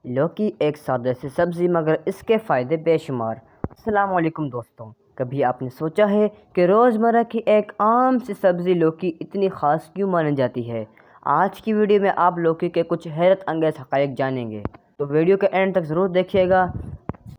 लौकी एक सादे सी सब्ज़ी मगर इसके फ़ायदे बेशुमार। अस्सलाम वालेकुम दोस्तों, कभी आपने सोचा है कि रोज़मर्रा की एक आम सी सब्ज़ी लौकी इतनी ख़ास क्यों मानी जाती है? आज की वीडियो में आप लौकी के कुछ हैरत अंगेज़ हक़ाइक़ जानेंगे, तो वीडियो के एंड तक ज़रूर देखिएगा।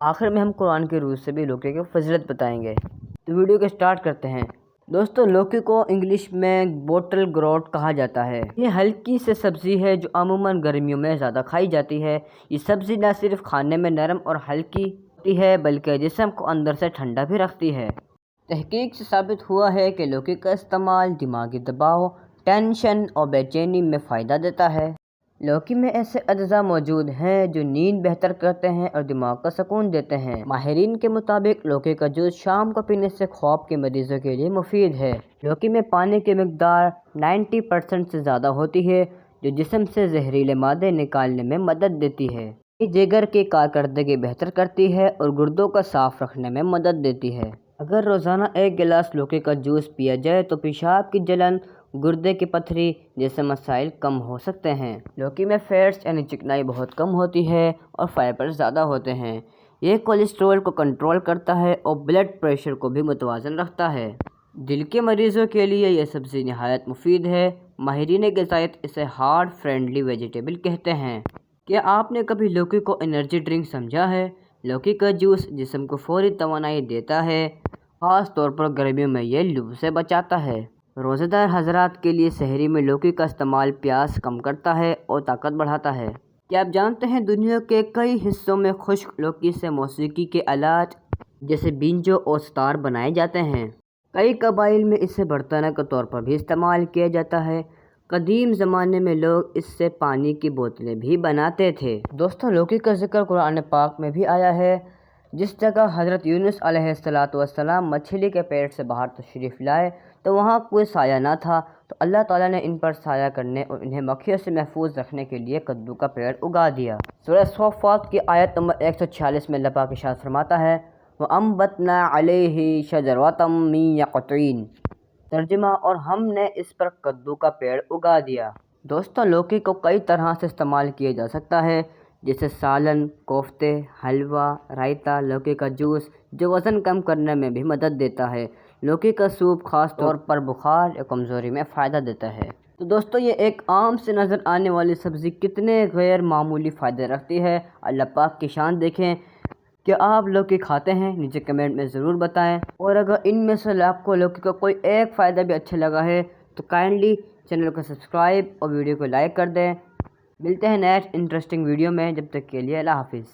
आखिर में हम कुरान के रूज़ से भी लौकी की फजीलत बताएंगे। तो वीडियो को स्टार्ट करते हैं। दोस्तों, लौकी को इंग्लिश में बोटल ग्रोट कहा जाता है। ये हल्की से सब्ज़ी है जो अमूमन गर्मियों में ज़्यादा खाई जाती है। ये सब्ज़ी न सिर्फ खाने में नरम और हल्की होती है बल्कि जिस्म को अंदर से ठंडा भी रखती है। तहकीक से साबित हुआ है कि लौकी का इस्तेमाल दिमागी दबाव, टेंशन और बेचैनी में फ़ायदा देता है। लौकी में ऐसे अज्जा मौजूद हैं जो नींद बेहतर करते हैं और दिमाग को सुकून देते हैं। माहिरीन के मुताबिक लौकी का जूस शाम को पीने से ख्वाब के मरीजों के लिए मुफीद है। लौकी में पानी की मिकदार 90% से ज़्यादा होती है जो जिस्म से जहरीले मादे निकालने में मदद देती है। ये जिगर की कारकर्दगी बेहतर करती है और गुर्दों को साफ रखने में मदद देती है। अगर रोज़ाना एक गिलास लौकी का जूस पिया जाए तो पेशाब की जलन, गुर्दे की पथरी जैसे मसाइल कम हो सकते हैं। लौकी में फैट्स यानी चिकनाई बहुत कम होती है और फाइबर ज़्यादा होते हैं। ये कोलेस्ट्रॉल को कंट्रोल करता है और ब्लड प्रेशर को भी मुतवाज़न रखता है। दिल के मरीज़ों के लिए यह सब्ज़ी नहायत मुफीद है। माहिरीन ग़िज़ायत इसे हार्ट फ्रेंडली वेजिटेबल कहते हैं। क्या आपने कभी लौकी को एनर्जी ड्रिंक समझा है? लौकी का जूस जिस्म को फौरी तवानाई देता है, ख़ास तौर पर गर्मियों में यह लू से बचाता है। रोज़ेदार हज़रात के लिए सहरी में लौकी का इस्तेमाल प्यास कम करता है और ताकत बढ़ाता है। क्या आप जानते हैं दुनिया के कई हिस्सों में खुश्क लौकी से मौसीकी के आलात जैसे बींजो और सितार बनाए जाते हैं। कई कबाइल में इसे बर्तन के तौर पर भी इस्तेमाल किया जाता है। कदीम ज़माने में लोग इससे पानी की बोतलें भी बनाते थे। दोस्तों, लौकी का जिक्र कुरान पाक में भी आया है। जिस जगह हज़रत यूनुस अलैहिस्सलाम मछली के पेट से बाहर तशरीफ़ लाए तो वहाँ कोई साया ना था, तो अल्लाह ताला ने इन पर साया करने और इन्हें मक्खियों से महफूज रखने के लिए कद्दू का पेड़ उगा दिया। सूरह सफ़ात की आयत नंबर 146 में अल्लाह पाक इरशाद फरमाता है, वअंबतना अलैहि शजरतम मिन यक़तीन। तर्जुमा, और हमने इस पर कद्दू का पेड़ उगा दिया। दोस्तों, लौकी को कई तरह से इस्तेमाल किया जा सकता है, जैसे सालन, कोफ्ते, हलवा, रायता, लौकी का जूस जो वज़न कम करने में भी मदद देता है। लौकी का सूप ख़ास तौर पर बुखार या कमज़ोरी में फ़ायदा देता है। तो दोस्तों, ये एक आम से नज़र आने वाली सब्ज़ी कितने गैर मामूली फ़ायदे रखती है। अल्लाह पाक की शान देखें। क्या आप लौकी खाते हैं? नीचे कमेंट में ज़रूर बताएं। और अगर इनमें से आपको लौकी का कोई एक फ़ायदा भी अच्छा लगा है तो काइंडली चैनल को सब्सक्राइब और वीडियो को लाइक कर दें। मिलते हैं नेक्स्ट इंटरेस्टिंग वीडियो में, जब तक के लिए अल्लाह हाफिज़।